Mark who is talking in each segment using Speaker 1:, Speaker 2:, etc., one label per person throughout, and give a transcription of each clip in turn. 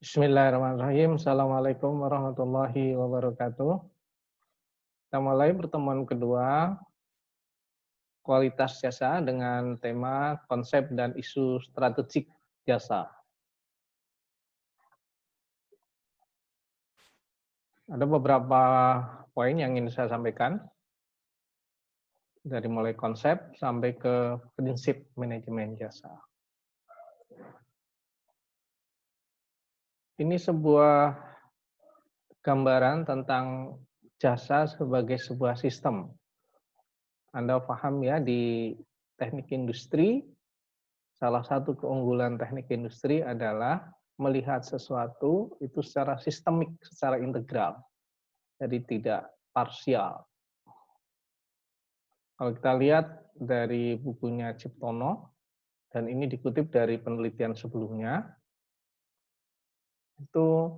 Speaker 1: Bismillahirrahmanirrahim. Assalamualaikum warahmatullahi wabarakatuh. Kita mulai pertemuan kedua, kualitas jasa dengan tema konsep dan isu strategik jasa. Ada beberapa poin yang ingin saya sampaikan, dari mulai konsep sampai ke prinsip manajemen jasa. Ini sebuah gambaran tentang jasa sebagai sebuah sistem. Anda paham ya, di teknik industri, salah satu keunggulan teknik industri adalah melihat sesuatu itu secara sistemik, secara integral. Jadi tidak parsial. Kalau kita lihat dari bukunya Ciptono, dan ini dikutip dari penelitian sebelumnya, itu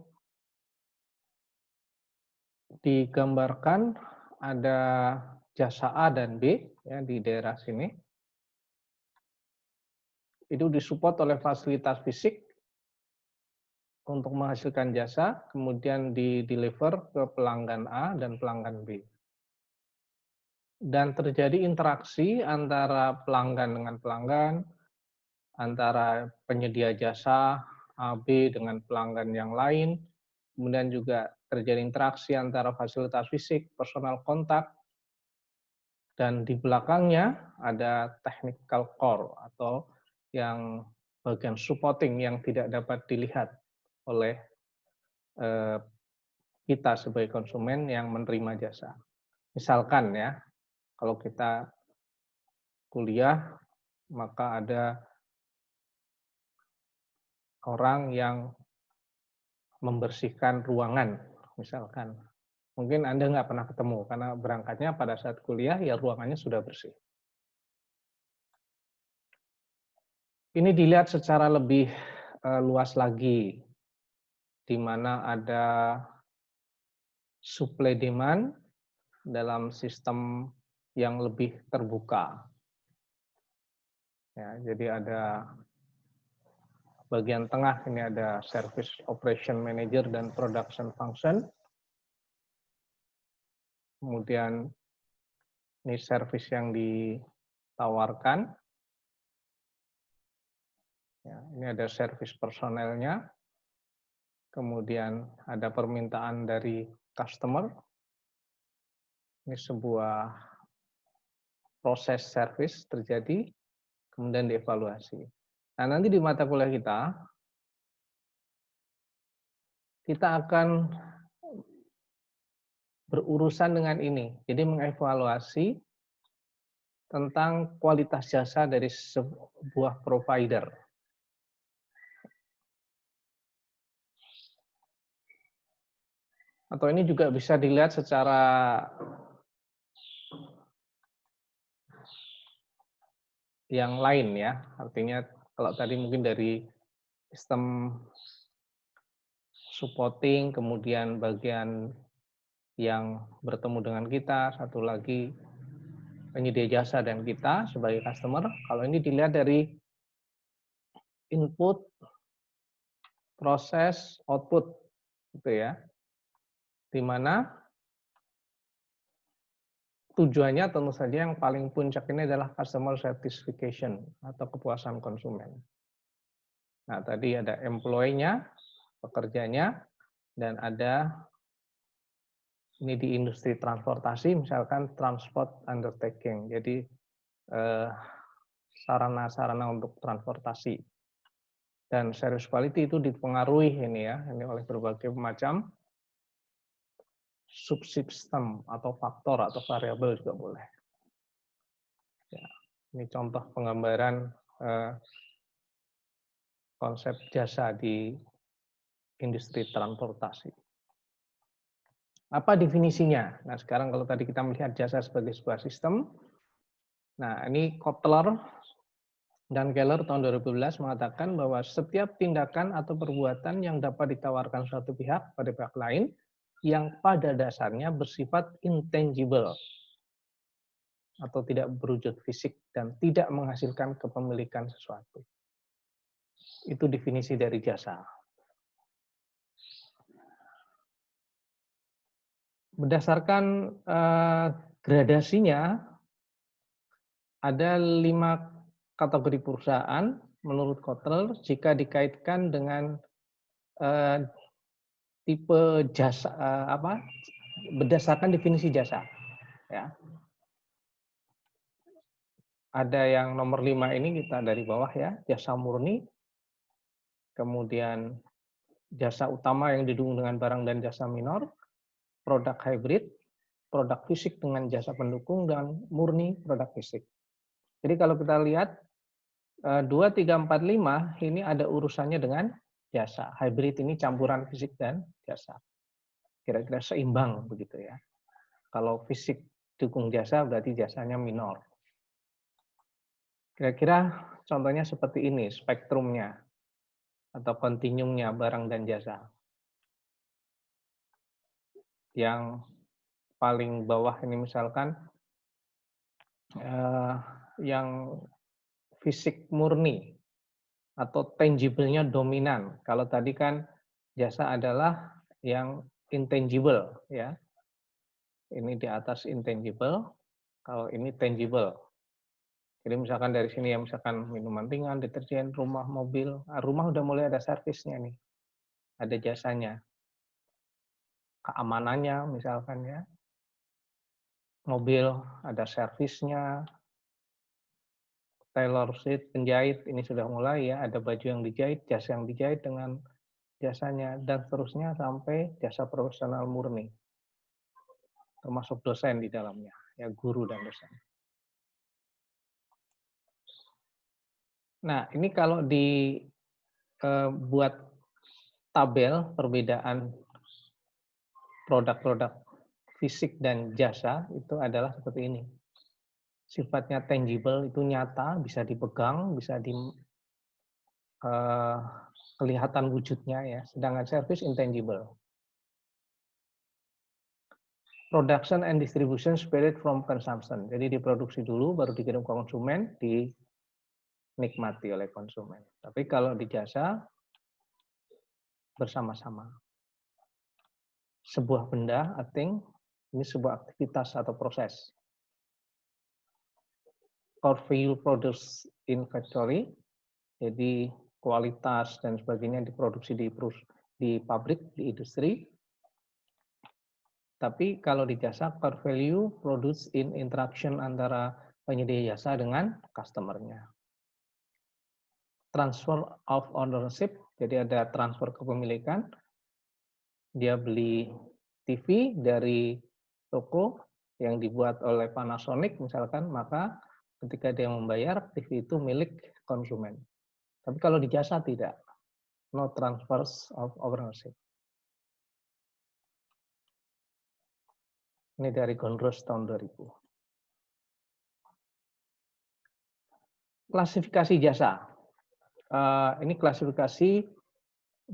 Speaker 1: digambarkan ada jasa A dan B ya, di daerah sini. Itu disupport oleh fasilitas fisik untuk menghasilkan jasa, kemudian di-deliver ke pelanggan A dan pelanggan B. Dan terjadi interaksi antara pelanggan dengan pelanggan, antara penyedia jasa A, B dengan pelanggan yang lain, kemudian juga terjadi interaksi antara fasilitas fisik, personal kontak, dan di belakangnya ada technical core atau yang bagian supporting yang tidak dapat dilihat oleh kita sebagai konsumen yang menerima jasa. Misalkan ya, kalau kita kuliah, maka ada orang yang membersihkan ruangan, misalkan. Mungkin Anda nggak pernah ketemu, karena berangkatnya pada saat kuliah, ya ruangannya sudah bersih. Ini dilihat secara lebih luas lagi, di mana ada supply demand dalam sistem yang lebih terbuka. Ya, jadi ada bagian tengah ini ada service operation manager dan production function. Kemudian ini service yang ditawarkan. Ya, ini ada service personelnya. Kemudian ada permintaan dari customer. Ini sebuah proses service terjadi, kemudian dievaluasi. Nah, nanti di mata kuliah kita akan berurusan dengan ini. Jadi mengevaluasi tentang kualitas jasa dari sebuah provider. Atau ini juga bisa dilihat secara yang lain ya. Artinya kalau tadi mungkin dari sistem supporting, kemudian bagian yang bertemu dengan kita, satu lagi penyedia jasa dan kita sebagai customer. Kalau ini dilihat dari input, proses, output, gitu ya. Di mana tujuannya tentu saja yang paling puncak ini adalah customer satisfaction atau kepuasan konsumen. Nah, tadi ada employee-nya, pekerjanya, dan ada ini di industri transportasi, misalkan transport undertaking. Jadi sarana-sarana untuk transportasi. Dan service quality itu dipengaruhi ini ya, ini oleh berbagai macam subsistem atau faktor atau variabel juga boleh. Ya, ini contoh penggambaran konsep jasa di industri transportasi. Apa definisinya? Nah, sekarang kalau tadi kita melihat jasa sebagai sebuah sistem, nah ini Kotler dan Keller tahun 2012 mengatakan bahwa setiap tindakan atau perbuatan yang dapat ditawarkan suatu pihak pada pihak lain yang pada dasarnya bersifat intangible atau tidak berwujud fisik dan tidak menghasilkan kepemilikan sesuatu. Itu definisi dari jasa. Berdasarkan gradasinya, ada 5 kategori perusahaan menurut Kotler jika dikaitkan dengan tipe jasa, berdasarkan definisi jasa. Ya. Ada yang nomor 5 ini kita dari bawah ya, jasa murni, kemudian jasa utama yang didukung dengan barang dan jasa minor, produk hybrid, produk fisik dengan jasa pendukung, dan murni produk fisik. Jadi kalau kita lihat 2, 3, 4, 5 ini ada urusannya dengan jasa. Hybrid ini campuran fisik dan jasa. Kira-kira seimbang begitu ya. Kalau fisik dukung jasa berarti jasanya minor. Kira-kira contohnya seperti ini spektrumnya atau kontinuumnya barang dan jasa. Yang paling bawah ini misalkan yang fisik murni atau tangible-nya dominan. Kalau tadi kan jasa adalah yang intangible ya. Ini di atas intangible, kalau ini tangible. Jadi misalkan dari sini ya misalkan minuman ringan, deterjen, rumah, mobil. Nah, rumah udah mulai ada servisnya nih. Ada jasanya. Keamanannya misalkan ya. Mobil ada servisnya. Tailor suit, penjahit ini sudah mulai ya, ada baju yang dijahit, jas yang dijahit dengan jasanya, dan seterusnya sampai jasa profesional murni. Termasuk dosen di dalamnya, ya guru dan dosen. Nah, ini kalau dibuat tabel perbedaan produk-produk fisik dan jasa itu adalah seperti ini. Sifatnya tangible itu nyata, bisa dipegang, bisa kelihatan wujudnya ya. Sedangkan service intangible. Production and distribution spirit from consumption. Jadi diproduksi dulu, baru dikirim ke konsumen, dinikmati oleh konsumen. Tapi kalau di jasa bersama-sama. Sebuah benda, a thing, ini sebuah aktivitas atau proses. Core value produced in factory, jadi kualitas dan sebagainya diproduksi di pabrik, di industri. Tapi kalau di jasa, core value produced in interaction antara penyedia jasa dengan customer-nya. Transfer of ownership, jadi ada transfer kepemilikan. Dia beli TV dari toko yang dibuat oleh Panasonic misalkan, maka ketika dia membayar, TV itu milik konsumen. Tapi kalau di jasa tidak. No transfers of ownership. Ini dari Gondros tahun 2000. Klasifikasi jasa. Ini klasifikasi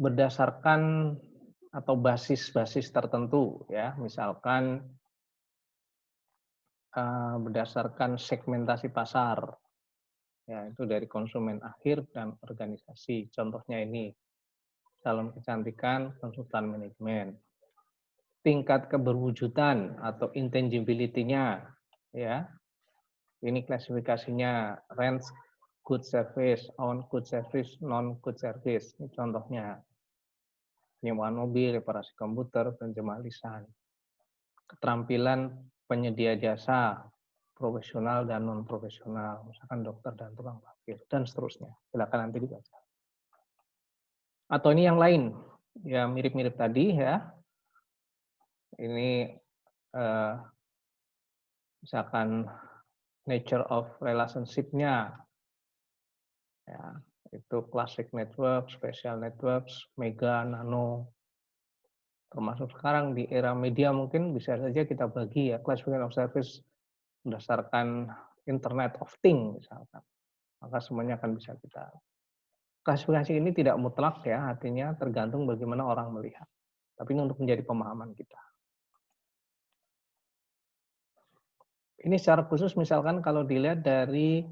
Speaker 1: berdasarkan atau basis-basis tertentu ya. Misalkan berdasarkan segmentasi pasar. Ya, itu dari konsumen akhir dan organisasi. Contohnya ini, salon kecantikan, konsultan manajemen. Tingkat keberwujudan atau intangibility-nya, ya. Ini klasifikasinya range good service, on good service, non good service. Ini contohnya. Penyewaan mobil, reparasi komputer, penjemaah lisan. Keterampilan penyedia jasa, profesional dan non profesional, misalkan dokter dan tukang parkir dan seterusnya. Silakan nanti dibaca. Atau ini yang lain, ya mirip-mirip tadi ya. Ini misalkan nature of relationship-nya, ya itu classic network, special networks, mega, nano. Termasuk sekarang di era media mungkin bisa saja kita bagi ya classification of service berdasarkan Internet of Things misalkan. Maka semuanya akan bisa kita. Klasifikasi ini tidak mutlak ya, artinya tergantung bagaimana orang melihat. Tapi ini untuk menjadi pemahaman kita. Ini secara khusus misalkan kalau dilihat dari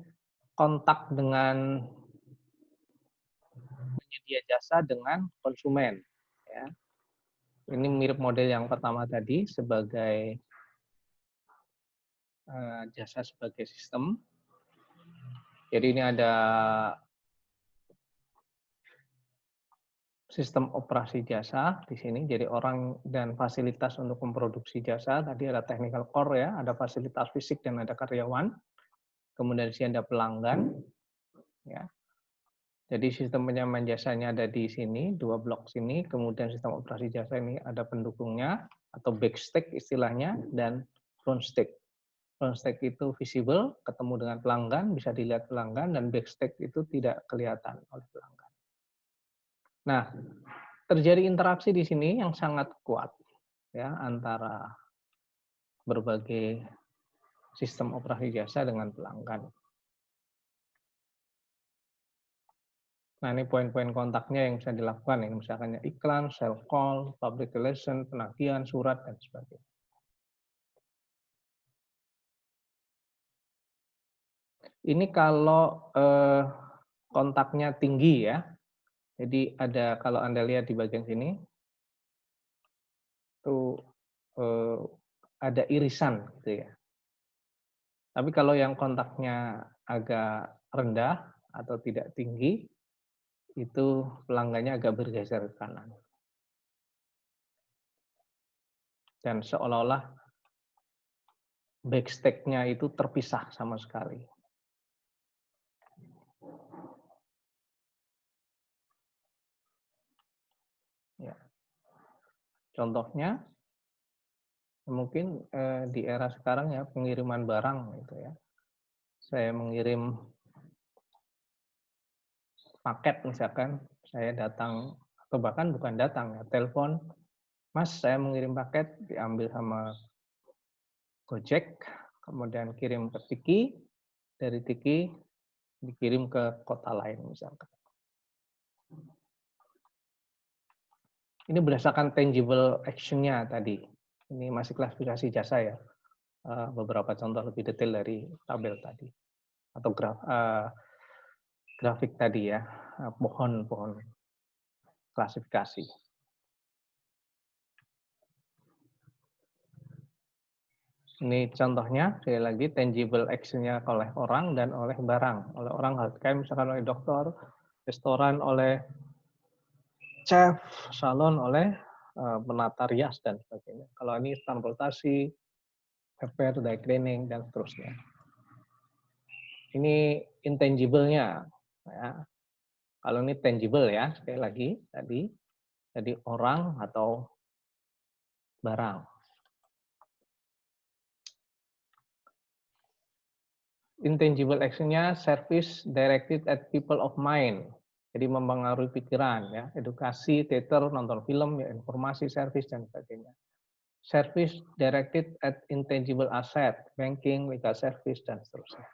Speaker 1: kontak dengan penyedia jasa dengan konsumen. Ya. Ini mirip model yang pertama tadi sebagai jasa sebagai sistem. Jadi ini ada sistem operasi jasa di sini. Jadi orang dan fasilitas untuk memproduksi jasa. Tadi ada technical core ya, ada fasilitas fisik dan ada karyawan. Kemudian di sini ada pelanggan. Ya. Jadi sistem penyampaian jasanya ada di sini, 2 blok sini. Kemudian sistem operasi jasa ini ada pendukungnya atau backstack istilahnya dan frontstack. Frontstack itu visible, ketemu dengan pelanggan, bisa dilihat pelanggan, dan backstack itu tidak kelihatan oleh pelanggan. Nah, terjadi interaksi di sini yang sangat kuat ya antara berbagai sistem operasi jasa dengan pelanggan. Nah, ini poin-poin kontaknya yang bisa dilakukan, yang misalkan iklan, sell call, public relation, penagihan, surat, dan sebagainya. Ini kalau kontaknya tinggi ya, jadi ada kalau Anda lihat di bagian sini, tuh ada irisan gitu ya. Tapi kalau yang kontaknya agak rendah atau tidak tinggi, itu pelanggannya agak bergeser ke kanan. Dan seolah-olah backstack-nya itu terpisah sama sekali. Ya. Contohnya, mungkin di era sekarang ya pengiriman barang gitu ya. Saya mengirim paket misalkan, saya datang atau bahkan bukan datang ya, telepon, Mas saya mengirim paket, diambil sama Gojek, kemudian kirim ke Tiki, dari Tiki dikirim ke kota lain misalkan. Ini berdasarkan tangible action-nya tadi. Ini masih klasifikasi jasa ya. Beberapa contoh lebih detail dari tabel tadi atau grafik tadi ya, pohon klasifikasi. Ini contohnya, sekali lagi, tangible action-nya oleh orang dan oleh barang. Oleh orang, kayak misalkan oleh dokter, restoran oleh chef, salon oleh penata rias, dan sebagainya. Kalau ini transportasi, repair, dry cleaning, dan seterusnya. Ini intangible-nya. Ya. Kalau ini tangible ya, sekali lagi, tadi orang atau barang. Intangible action-nya service directed at people of mind. Jadi mempengaruhi pikiran, ya, edukasi, teater, nonton film, ya, informasi, service, dan sebagainya. Service directed at intangible asset, banking, legal service, dan seterusnya.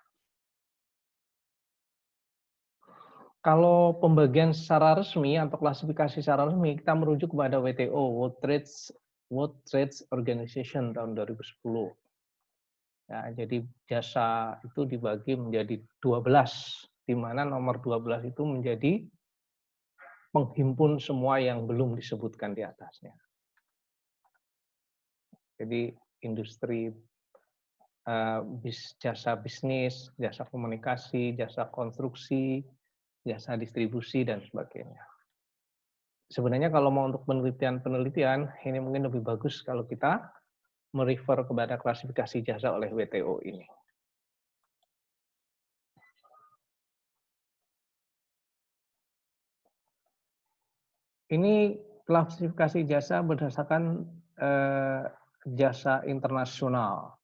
Speaker 1: Kalau pembagian secara resmi atau klasifikasi secara resmi, kita merujuk kepada WTO, World Trade Organization tahun 2010. Ya, jadi jasa itu dibagi menjadi 12, di mana nomor 12 itu menjadi penghimpun semua yang belum disebutkan di atasnya. Jadi industri jasa bisnis, jasa komunikasi, jasa konstruksi, jasa distribusi, dan sebagainya. Sebenarnya kalau mau untuk penelitian, ini mungkin lebih bagus kalau kita merefer kepada klasifikasi jasa oleh WTO ini. Ini klasifikasi jasa berdasarkan jasa internasional.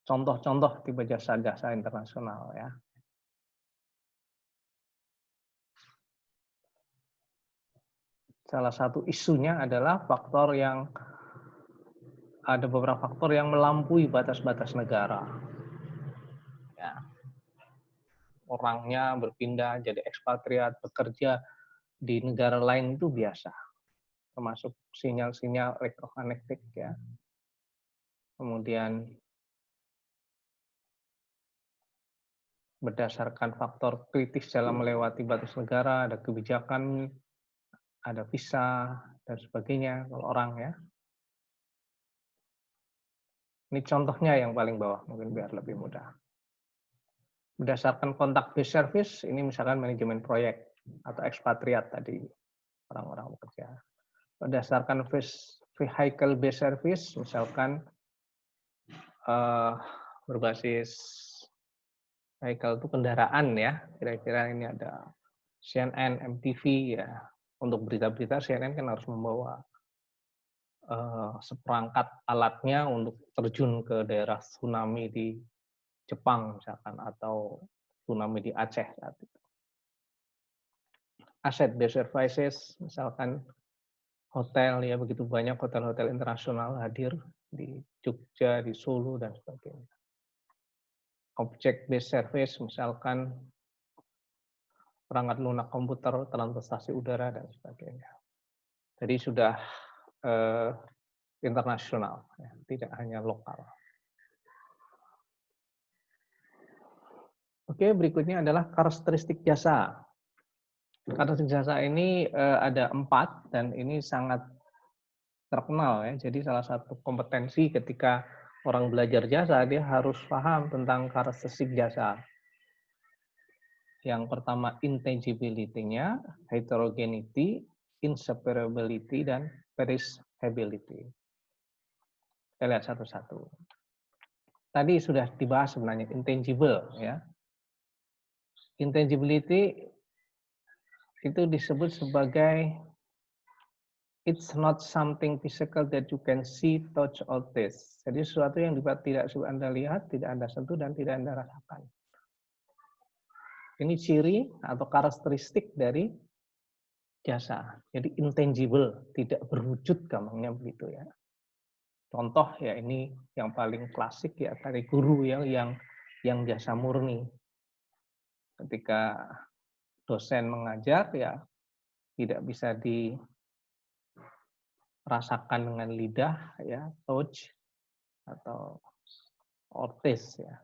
Speaker 1: Contoh-contoh tipe jasa-jasa internasional ya. Salah satu isunya adalah ada beberapa faktor yang melampaui batas-batas negara. Ya. Orangnya berpindah jadi ekspatriat, bekerja di negara lain itu biasa. Termasuk sinyal-sinyal elektromagnetik ya. Kemudian berdasarkan faktor kritis dalam melewati batas negara, ada kebijakan, ada visa, dan sebagainya kalau orang ya. Ini contohnya yang paling bawah, mungkin biar lebih mudah. Berdasarkan kontak based service, ini misalkan manajemen proyek atau ekspatriat tadi, orang-orang bekerja. Berdasarkan vehicle based service, misalkan berbasis vehicle itu kendaraan ya, kira-kira ini ada CNN, MTV ya. Untuk berita-berita CNN kan harus membawa seperangkat alatnya untuk terjun ke daerah tsunami di Jepang misalkan atau tsunami di Aceh saat itu. Asset based services misalkan hotel ya, begitu banyak hotel-hotel internasional hadir di Jogja, di Solo dan sebagainya. Object based service misalkan perangkat lunak komputer, transportasi udara dan sebagainya. Jadi sudah internasional, ya, tidak hanya lokal. Oke, berikutnya adalah karakteristik jasa. Karakteristik jasa ini ada 4 dan ini sangat terkenal ya. Jadi salah satu kompetensi ketika orang belajar jasa, dia harus paham tentang karakteristik jasa. Yang pertama intangibility-nya, heterogeneity, inseparability, dan perishability. Kita lihat satu-satu. Tadi sudah dibahas sebenarnya intangible ya. Intangibility itu disebut sebagai it's not something physical that you can see, touch, or taste. Jadi sesuatu yang tidak Anda lihat, tidak Anda sentuh, dan tidak Anda rasakan. Ini ciri atau karakteristik dari jasa. Jadi intangible, tidak berwujud gampangnya begitu ya. Contoh ya ini yang paling klasik ya dari guru yang jasa murni. Ketika dosen mengajar ya tidak bisa dirasakan dengan lidah ya, touch atau taste ya.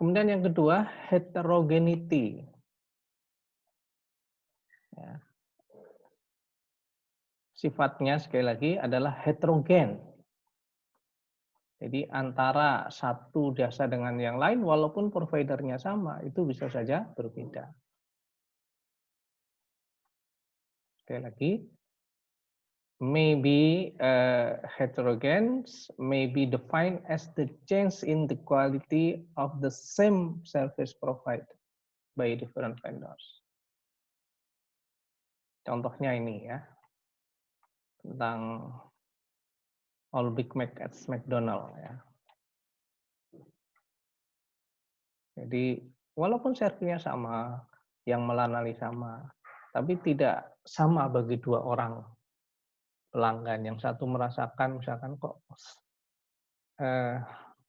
Speaker 1: Kemudian yang kedua, heterogeneity. Ya. Sifatnya sekali lagi adalah heterogen. Jadi antara satu jasa dengan yang lain, walaupun providernya sama, itu bisa saja berbeda. Sekali lagi, maybe heterogenes may be defined as the change in the quality of the same service provided by different vendors. Contohnya ini ya, tentang All Big Mac at McDonald ya. Jadi walaupun servisnya sama, yang melayani sama, tapi tidak sama bagi dua orang pelanggan. Yang satu merasakan misalkan kok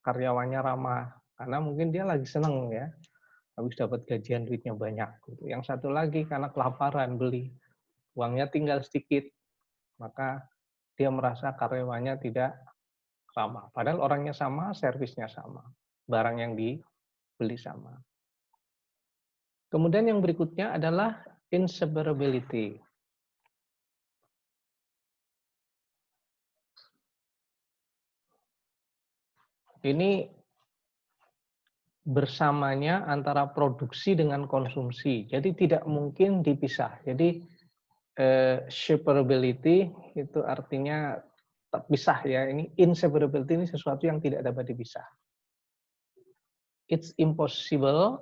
Speaker 1: karyawannya ramah, karena mungkin dia lagi seneng ya, habis dapat gajian duitnya banyak. Gitu. Yang satu lagi karena kelaparan beli, uangnya tinggal sedikit, maka dia merasa karyawannya tidak ramah. Padahal orangnya sama, servisnya sama, barang yang dibeli sama. Kemudian yang berikutnya adalah inseparability. Ini bersamanya antara produksi dengan konsumsi. Jadi tidak mungkin dipisah. Jadi separability itu artinya terpisah ya. Ini inseparability ini sesuatu yang tidak dapat dipisah. It's impossible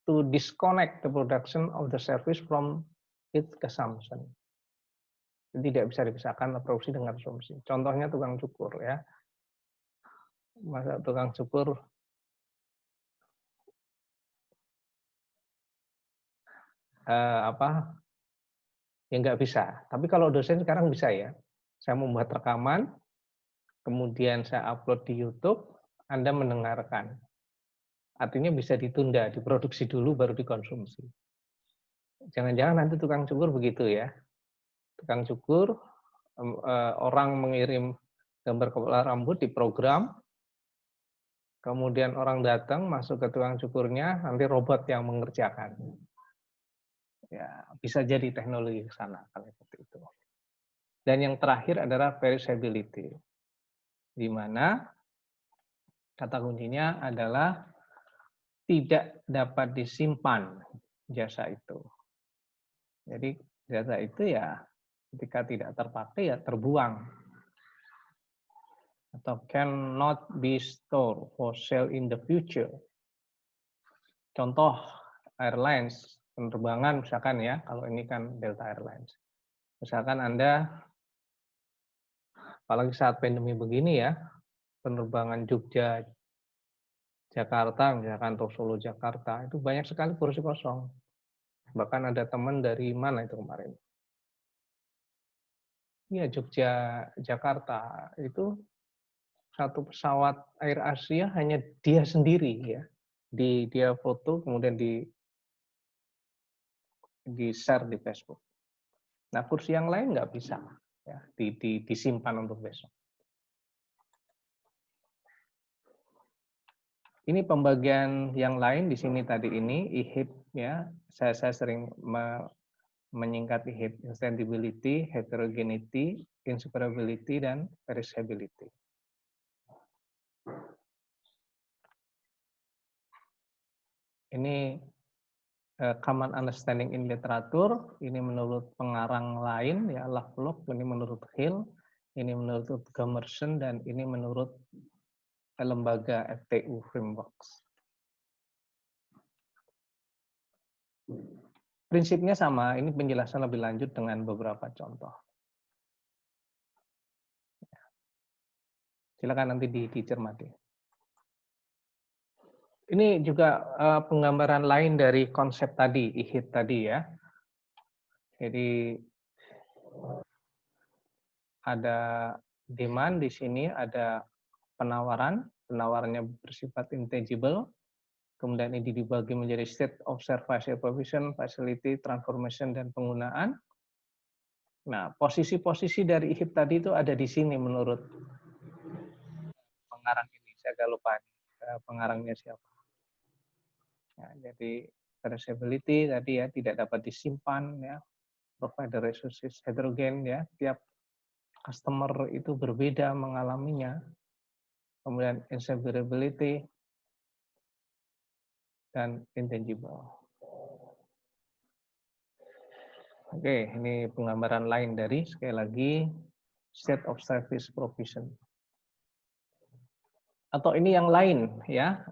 Speaker 1: to disconnect the production of the service from its consumption. Tidak bisa dipisahkan produksi dengan konsumsi. Contohnya tukang cukur ya. Masa tukang cukur ya nggak bisa. Tapi kalau dosen sekarang bisa ya. Saya membuat rekaman, kemudian saya upload di YouTube, Anda mendengarkan. Artinya bisa ditunda, diproduksi dulu baru dikonsumsi. Jangan-jangan nanti tukang cukur begitu ya. Tukang cukur, orang mengirim gambar kepala rambut di program, kemudian orang datang masuk ke tukang cukurnya, nanti robot yang mengerjakan. Ya, bisa jadi teknologi ke sana kan seperti itu. Dan yang terakhir adalah perishability, di mana kata kuncinya adalah tidak dapat disimpan jasa itu. Jadi jasa itu ya ketika tidak terpakai ya terbuang atau cannot be stored for sale in the future. Contoh airlines, penerbangan misalkan ya, kalau ini kan Delta Airlines. Misalkan Anda, apalagi saat pandemi begini ya, penerbangan Jogja, Jakarta, misalkan atau Solo, Jakarta, itu banyak sekali kursi kosong. Bahkan ada teman dari mana itu kemarin? Iya, Jogja, Jakarta, itu satu pesawat Air Asia hanya dia sendiri ya. Dia foto kemudian di-share di Facebook. Nah, kursi yang lain nggak bisa ya disimpan untuk besok. Ini pembagian yang lain di sini tadi ini IHIP ya. Saya sering menyingkat IHIP: extendability, heterogeneity, inseparability, dan perishability. Ini common understanding in literatur, ini menurut pengarang lain ya, Lovelock, ini menurut Hill, ini menurut Gamerson, dan ini menurut lembaga FTU Frameworks. Prinsipnya sama, ini penjelasan lebih lanjut dengan beberapa contoh. Silakan nanti dicermati. Ini juga penggambaran lain dari konsep tadi, IHIP tadi ya. Jadi ada demand di sini, ada penawaran, penawarannya bersifat intangible, kemudian ini dibagi menjadi state of service, provision, facility, transformation, dan penggunaan. Nah, posisi-posisi dari IHIP tadi itu ada di sini menurut pengarang ini. Saya agak lupa pengarangnya siapa. Nah, jadi perishability tadi ya, tidak dapat disimpan ya, provider resources heterogen ya, tiap customer itu berbeda mengalaminya. Kemudian inseparability dan intangible. Oke, ini penggambaran lain dari, sekali lagi, state of service provision. Atau ini yang lain ya,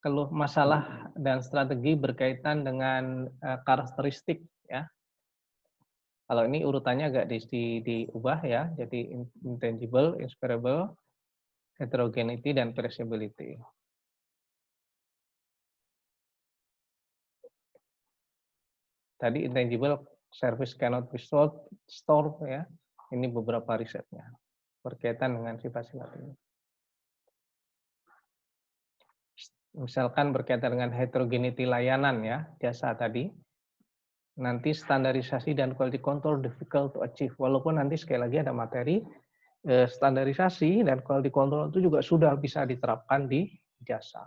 Speaker 1: keluh masalah dan strategi berkaitan dengan karakteristik ya. Kalau ini urutannya agak diubah ya, jadi intangible, inseparable, heterogeneity, dan perishability. Tadi intangible, service cannot be stored ya. Ini beberapa risetnya berkaitan dengan sifat-sifat ini. Misalkan berkaitan dengan heterogeneity layanan ya, jasa tadi. Nanti standarisasi dan quality control difficult to achieve. Walaupun nanti sekali lagi ada materi standarisasi dan quality control itu juga sudah bisa diterapkan di jasa.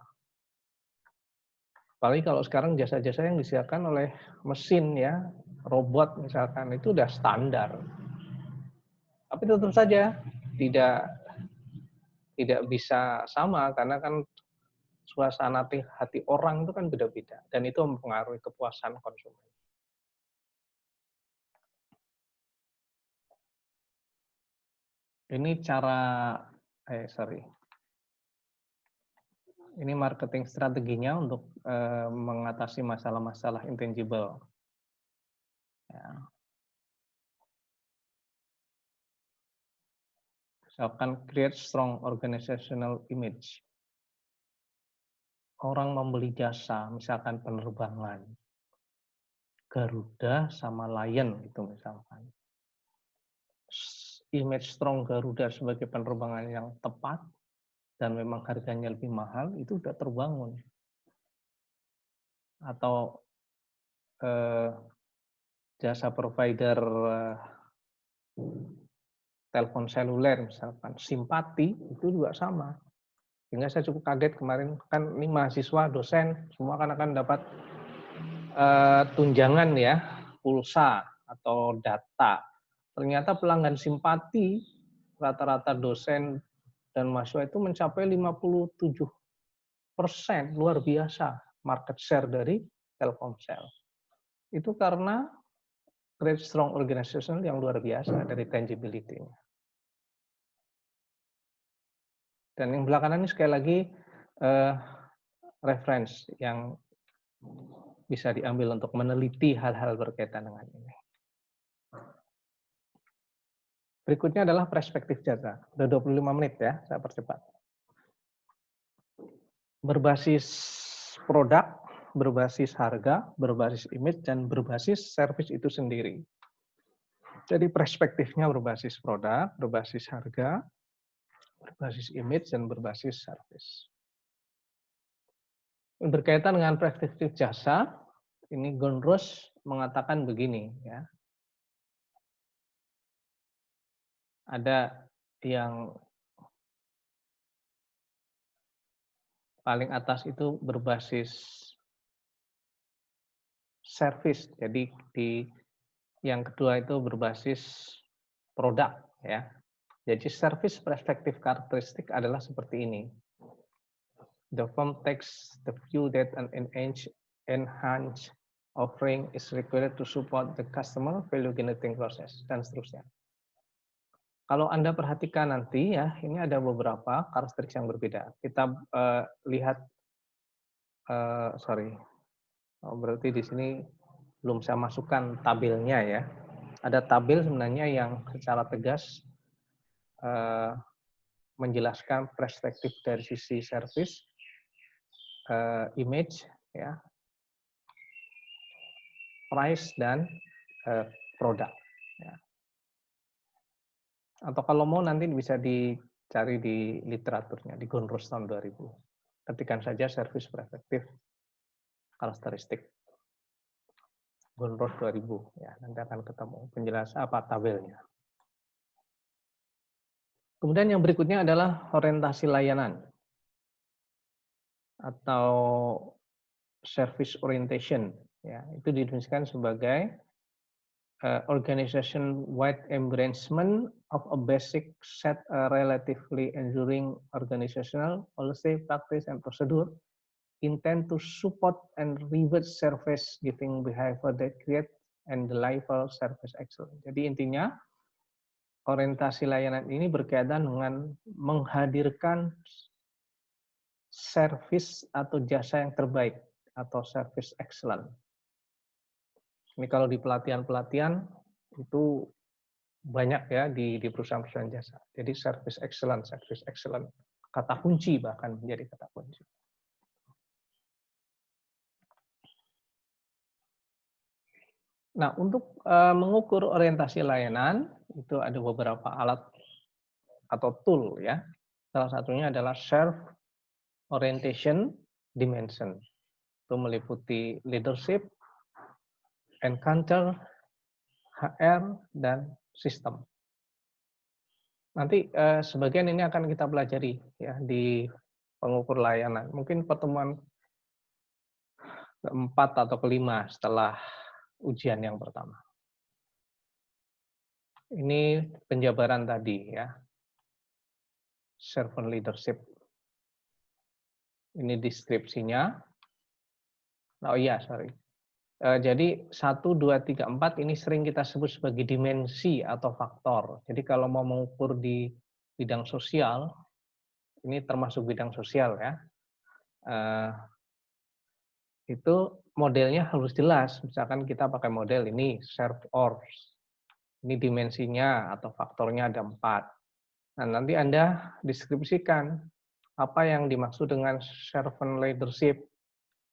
Speaker 1: Apalagi kalau sekarang jasa-jasa yang disediakan oleh mesin ya, robot misalkan, itu udah standar. Tapi tentu saja tidak bisa sama karena kan suasana hati orang itu kan beda-beda dan itu mempengaruhi kepuasan konsumen. Ini ini marketing strateginya untuk mengatasi masalah-masalah intangible. Ya. Misalkan create strong organizational image. Orang membeli jasa, misalkan penerbangan, Garuda sama Lion gitu misalkan. Image strong Garuda sebagai penerbangan yang tepat dan memang harganya lebih mahal itu sudah terbangun. Atau jasa provider telepon seluler misalkan, simpati itu juga sama. Sehingga saya cukup kaget kemarin, kan ini mahasiswa, dosen, semua kan akan dapat tunjangan ya, pulsa atau data. Ternyata pelanggan simpati rata-rata dosen dan mahasiswa itu mencapai 57%, luar biasa market share dari Telkomsel. Itu karena great strong organization yang luar biasa dari tangibility-nya. Dan yang belakangan ini sekali lagi reference yang bisa diambil untuk meneliti hal-hal berkaitan dengan ini. Berikutnya adalah perspektif jasa. Udah 25 menit ya, saya percepat. Berbasis produk, berbasis harga, berbasis image, dan berbasis service itu sendiri. Jadi perspektifnya berbasis produk, berbasis harga, berbasis image, dan berbasis service. Berkaitan dengan perspektif jasa, ini Gondros mengatakan begini ya. Ada yang paling atas itu berbasis service. Jadi di yang kedua itu berbasis produk ya. Jadi service perspektif karakteristik adalah seperti ini. The firm takes the view that an enhanced offering is required to support the customer value generating process dan seterusnya. Kalau Anda perhatikan nanti ya, ini ada beberapa karakteristik yang berbeda. Kita lihat, berarti di sini belum saya masukkan tabelnya ya. Ada tabel sebenarnya yang secara tegas menjelaskan perspektif dari sisi service, image, ya, price dan produk. Ya. Atau kalau mau nanti bisa dicari di literaturnya di Gondros tahun 2000. Ketikan saja service perspektif karakteristik Gondros 2000 ya, nanti akan ketemu penjelasan apa tabelnya. Kemudian yang berikutnya adalah orientasi layanan atau service orientation ya, itu didefinisikan sebagai organization wide embracement of a basic set relatively enduring organizational policy, practice, and procedure intend to support and reward service giving behavior that create and deliver service excellence. Jadi intinya orientasi layanan ini berkaitan dengan menghadirkan service atau jasa yang terbaik atau service excellent. Ini kalau di pelatihan-pelatihan itu banyak ya di perusahaan-perusahaan jasa. Jadi service excellent, kata kunci bahkan menjadi kata kunci. Nah, untuk mengukur orientasi layanan itu ada beberapa alat atau tool ya. Salah satunya adalah Self Orientation Dimension. Itu meliputi leadership, encounter, HR, dan sistem. Nanti sebagian ini akan kita pelajari ya di pengukur layanan. Mungkin pertemuan keempat atau kelima setelah ujian yang pertama. Ini penjabaran tadi ya. Servant leadership. Ini deskripsinya. Oh iya, sorry. Jadi 1, 2, 3, 4 ini sering kita sebut sebagai dimensi atau faktor. Jadi kalau mau mengukur di bidang sosial, ini termasuk bidang sosial ya, itu modelnya harus jelas. Misalkan kita pakai model ini serve or, ini dimensinya atau faktornya ada 4. Nah nanti Anda deskripsikan apa yang dimaksud dengan servant leadership.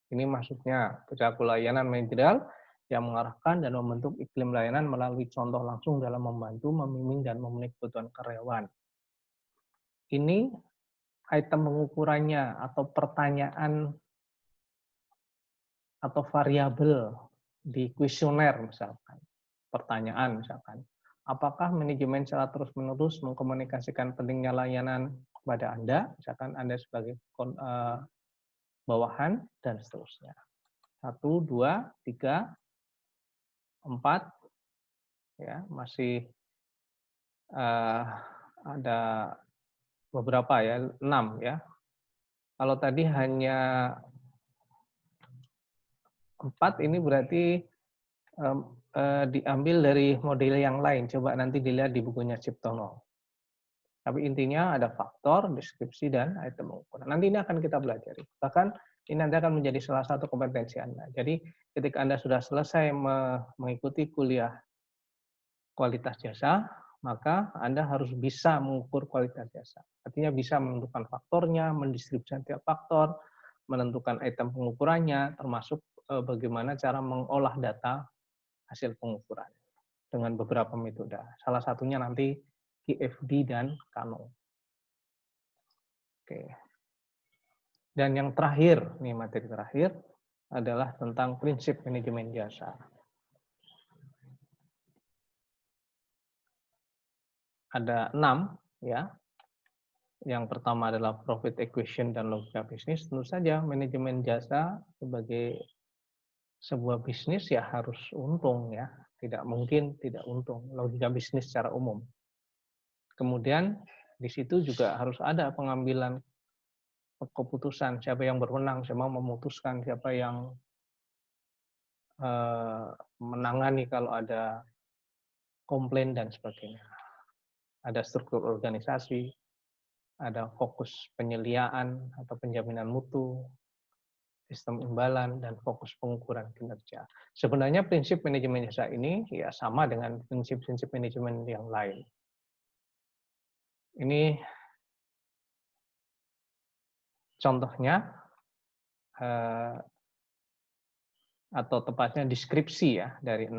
Speaker 1: Ini maksudnya perilaku layanan manajerial yang mengarahkan dan membentuk iklim layanan melalui contoh langsung dalam membantu, membimbing, dan memenuhi kebutuhan karyawan. Ini item pengukurannya atau pertanyaan atau variabel di kuesioner misalkan. Pertanyaan misalkan, apakah manajemen secara terus-menerus mengkomunikasikan pentingnya layanan kepada Anda, misalkan Anda sebagai bawahan, dan seterusnya. 1, 2, 3, 4, ya, masih ada beberapa ya, 6 ya. Kalau tadi hanya 4 ini berarti diambil dari model yang lain. Coba nanti dilihat di bukunya Ciptono. Tapi intinya ada faktor, deskripsi, dan item pengukuran. Nanti ini akan kita pelajari. Bahkan ini nanti akan menjadi salah satu kompetensi Anda. Jadi ketika Anda sudah selesai mengikuti kuliah kualitas jasa, maka Anda harus bisa mengukur kualitas jasa. Artinya bisa menentukan faktornya, mendistribusikan tiap faktor, menentukan item pengukurannya, termasuk bagaimana cara mengolah data hasil pengukuran dengan beberapa metode. Salah satunya nanti QFD dan Kano. Oke. Dan yang terakhir, nih materi terakhir adalah tentang prinsip manajemen jasa. Ada 6 ya. Yang pertama adalah profit equation dan logika bisnis. Tentu saja manajemen jasa sebagai sebuah bisnis ya harus untung ya. Tidak mungkin tidak untung. Logika bisnis secara umum. Kemudian di situ juga harus ada pengambilan keputusan, siapa yang berwenang, siapa yang memutuskan, siapa yang menangani kalau ada komplain dan sebagainya. Ada struktur organisasi, ada fokus penyeliaan atau penjaminan mutu, sistem imbalan, dan fokus pengukuran kinerja. Sebenarnya prinsip manajemen jasa ini ya sama dengan prinsip-prinsip manajemen yang lain. Ini contohnya atau tepatnya deskripsi ya dari 6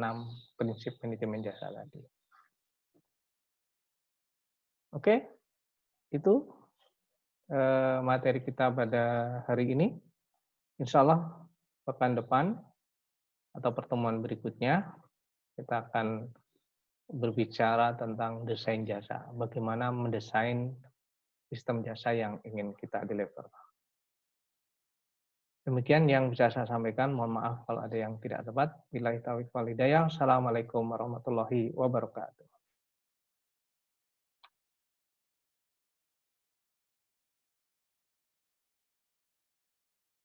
Speaker 1: prinsip manajemen jasa tadi. Oke, itu materi kita pada hari ini. Insya Allah pekan depan atau pertemuan berikutnya kita akan berbicara tentang desain jasa. Bagaimana mendesain sistem jasa yang ingin kita deliver. Demikian yang bisa saya sampaikan. Mohon maaf kalau ada yang tidak tepat. Billahi taufiq wal hidayah. Assalamualaikum warahmatullahi wabarakatuh.